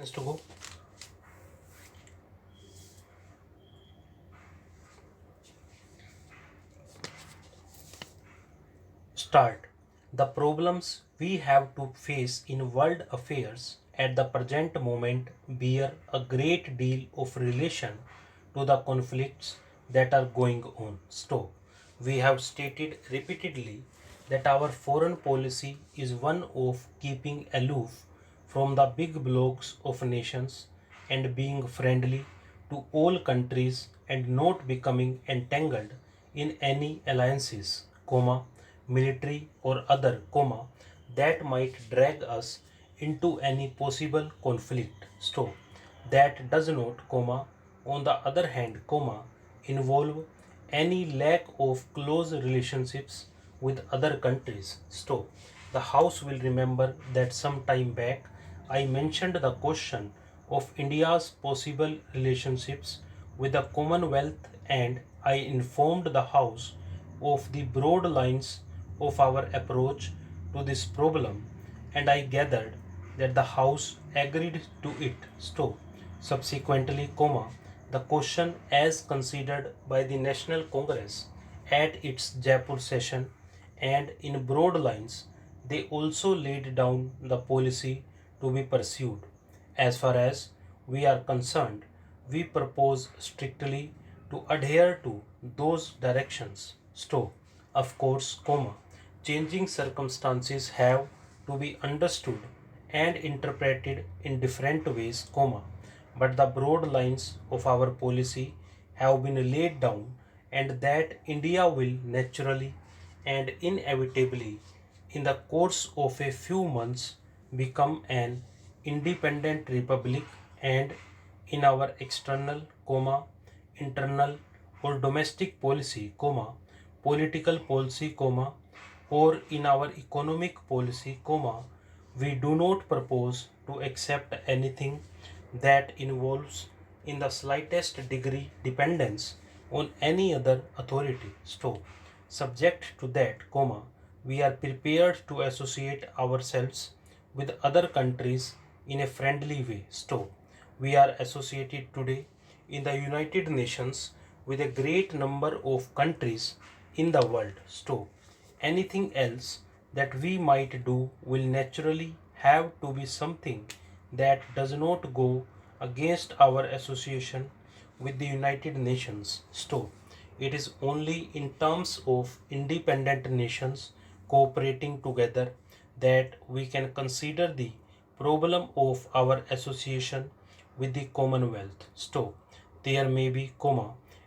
To go start. The problems we have to face in world affairs at the present moment bear a great deal of relation to the conflicts that are going on. So, we have stated repeatedly that our foreign policy is one of keeping aloof from the big blocs of nations and being friendly to all countries and not becoming entangled in any alliances, military or other, that might drag us into any possible conflict. So that does not, on the other hand, involve any lack of close relationships with other countries. So the House will remember that some time back I mentioned the question of India's possible relationships with the Commonwealth, and I informed the House of the broad lines of our approach to this problem, and I gathered that the House agreed to it. So, subsequently, the question as considered by the National Congress at its Jaipur session, and in broad lines they also laid down the policy to be pursued. As far as we are concerned, we propose strictly to adhere to those directions. So, of course, changing circumstances have to be understood and interpreted in different ways, but the broad lines of our policy have been laid down, and that India will naturally and inevitably, in the course of a few months, become an independent republic, and in our external, internal or domestic policy, political policy, or in our economic policy, we do not propose to accept anything that involves in the slightest degree dependence on any other authority. So, subject to that, we are prepared to associate ourselves with other countries in a friendly way. So, we are associated today in the United Nations with a great number of countries in the world. So, anything else that we might do will naturally have to be something that does not go against our association with the United Nations. So, it is only in terms of independent nations cooperating together that we can consider the problem of our association with the Commonwealth. So, there may be,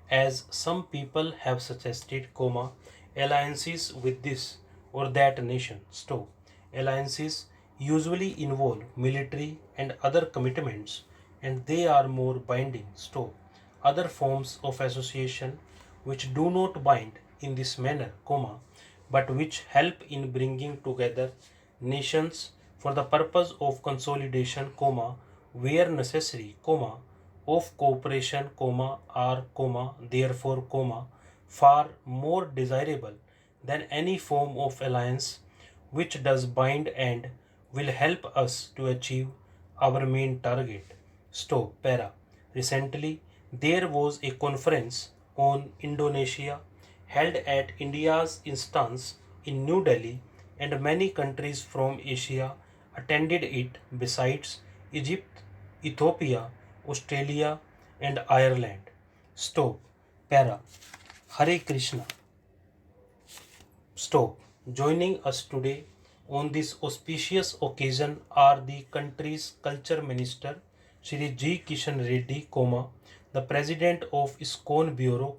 as some people have suggested, alliances with this or that nation. So, alliances usually involve military and other commitments, and they are more binding. So, other forms of association which do not bind in this manner, but which help in bringing together nations for the purpose of consolidation, where necessary, of cooperation, are, therefore, far more desirable than any form of alliance which does bind and will help us to achieve our main target. Stop. Para. Recently, there was a conference on Indonesia held at India's instance in New Delhi, and many countries from Asia attended it besides Egypt, Ethiopia, Australia, and Ireland. Stop. Para. Hare Krishna. Stop. Joining us today on this auspicious occasion are the country's culture minister, Shri G. Kishan Reddy, the president of ISKCON Bureau,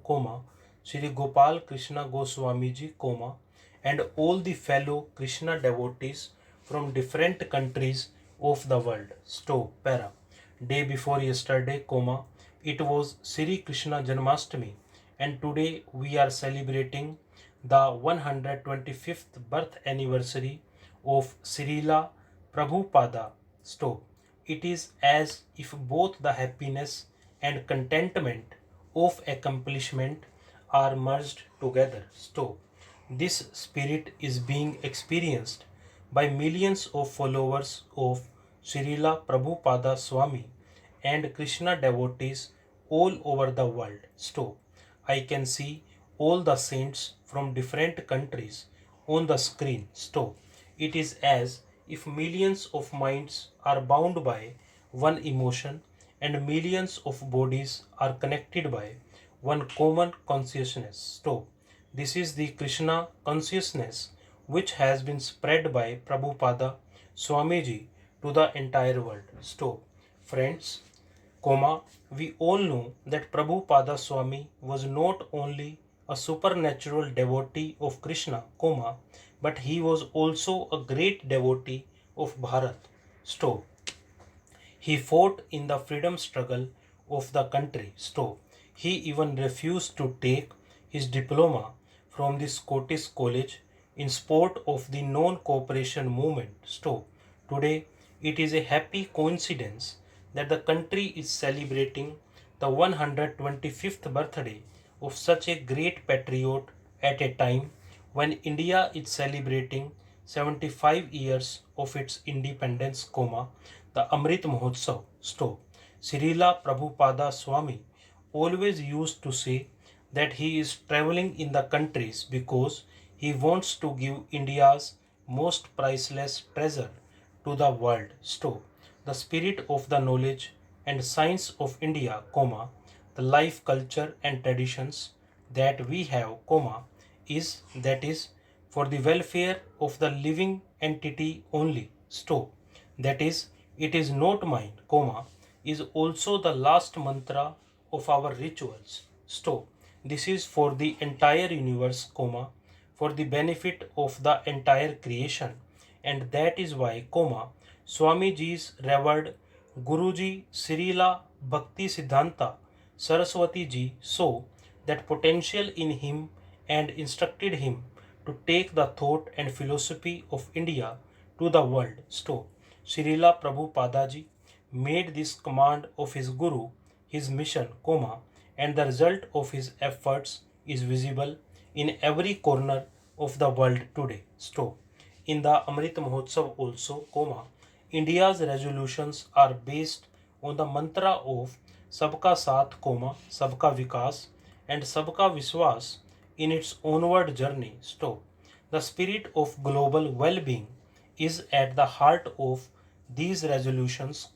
Shri Gopal Krishna Goswami ji, and all the fellow Krishna devotees from different countries of the world. Stop. Para. Day before yesterday, it was Sri Krishna Janmashtami, and today we are celebrating the 125th birth anniversary of Srila Prabhupada. Stop. It is as if both the happiness and contentment of accomplishment are merged together. Stop. This spirit is being experienced by millions of followers of Srila Prabhupada Swami, and Krishna devotees all over the world. Stop. I can see all the saints from different countries on the screen. Stop. It is as if millions of minds are bound by one emotion and millions of bodies are connected by one common consciousness. Stop. This is the Krishna consciousness which has been spread by Prabhupada Swamiji to the entire world. Stop. Friends, we all know that Prabhupada Swami was not only a supernatural devotee of Krishna, but he was also a great devotee of Bharat. Stop. He fought in the freedom struggle of the country. Stop. He even refused to take his diploma from the Scottish College in support of the non-cooperation movement. Stop. Today, it is a happy coincidence that the country is celebrating the 125th birthday of such a great patriot at a time when India is celebrating 75 years of its independence, the Amrit Mahotsav. Stop. Srila Prabhupada Swami always used to say that he is traveling in the countries because he wants to give India's most priceless treasure to the world. Stop. The spirit of the knowledge and science of India, the life, culture and traditions that we have, is for the welfare of the living entity only. Stop. That is, it is not mine, is also the last mantra of our rituals. Stop. This is for the entire universe, for the benefit of the entire creation, and that is why, Swamiji's revered Guruji Srila Bhakti Siddhanta Saraswati ji saw that potential in him and instructed him to take the thought and philosophy of India to the world. Stop. Srila Prabhupada made this command of his Guru his mission, and the result of his efforts is visible in every corner of the world today. Stop. In the Amrit Mahotsav also, India's resolutions are based on the mantra of Sabka Saath, Sabka Vikas and Sabka Viswas in its onward journey. Stop. The spirit of global well-being is at the heart of these resolutions,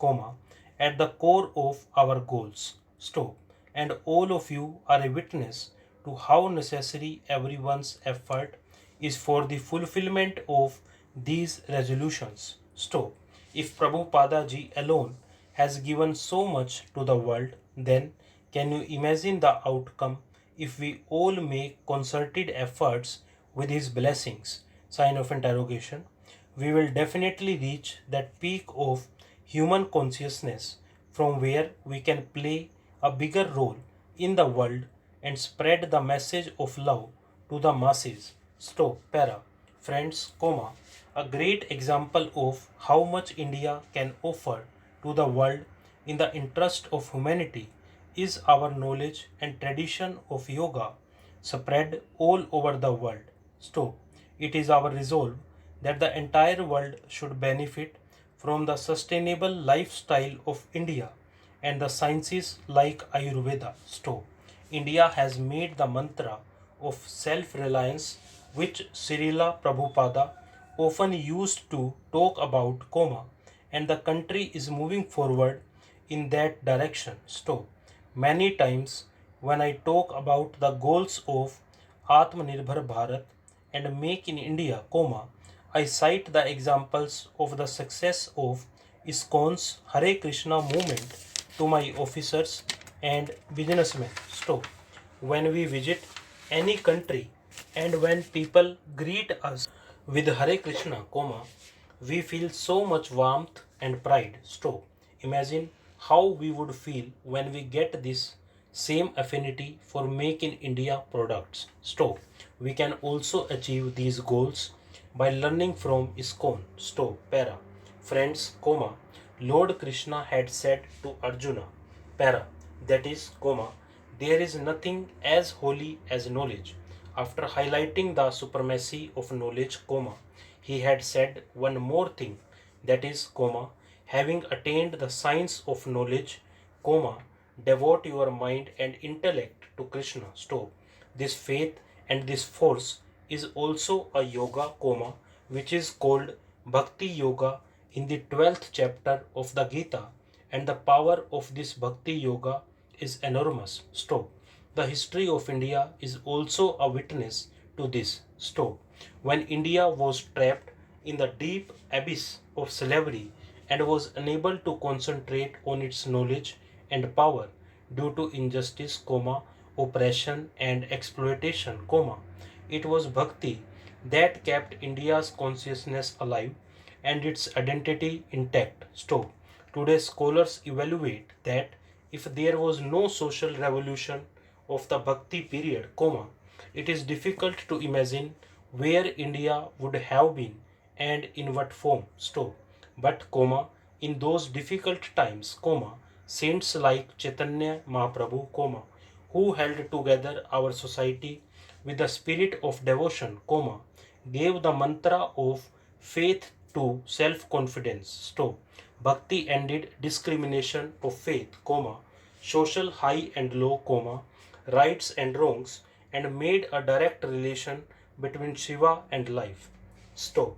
at the core of our goals. Stop. And all of you are a witness to how necessary everyone's effort is for the fulfillment of these resolutions. Stop. If Prabhupada ji alone has given so much to the world, then can you imagine the outcome if we all make concerted efforts with his blessings? Sign of interrogation. We will definitely reach that peak of human consciousness from where we can play a bigger role in the world and spread the message of love to the masses. Stop. Para. Friends, a great example of how much India can offer to the world in the interest of humanity is our knowledge and tradition of yoga spread all over the world. Stop. It is our resolve that the entire world should benefit from the sustainable lifestyle of India and the sciences like Ayurveda. Stop. India has made the mantra of self-reliance which Srila Prabhupada often used to talk about, and the country is moving forward in that direction. Stop. Many times when I talk about the goals of Atmanirbhar Bharat and Make in India, I cite the examples of the success of ISKCON's Hare Krishna movement to my officers and businessmen. Stop. When we visit any country and when people greet us with Hare Krishna, we feel so much warmth and pride. Stop. Imagine how we would feel when we get this same affinity for Make in India products. Stop. We can also achieve these goals by learning from ISKCON. Stop. Para. Friends, Lord Krishna had said to Arjuna, para, that is, there is nothing as holy as knowledge. After highlighting the supremacy of knowledge, he had said one more thing, that is, having attained the science of knowledge, comma, devote your mind and intellect to Krishna. Stop. This faith and this force is also a yoga, comma, which is called Bhakti Yoga in the 12th chapter of the Gita, and the power of this Bhakti Yoga is enormous. Stop. The history of India is also a witness to this. Stop. When India was trapped in the deep abyss of slavery and was unable to concentrate on its knowledge and power due to injustice, comma, oppression and exploitation, comma, it was bhakti that kept India's consciousness alive and its identity intact. Stop. Today scholars evaluate that if there was no social revolution of the Bhakti period, comma, it is difficult to imagine where India would have been and in what form. Stop. But, comma, in those difficult times, comma, saints like Chaitanya Mahaprabhu, comma, who held together our society with the spirit of devotion, comma, gave the mantra of faith to self-confidence. Stop. Bhakti ended discrimination of faith, comma, social high and low, comma, rights and wrongs, and made a direct relation between Shiva and life. Stop.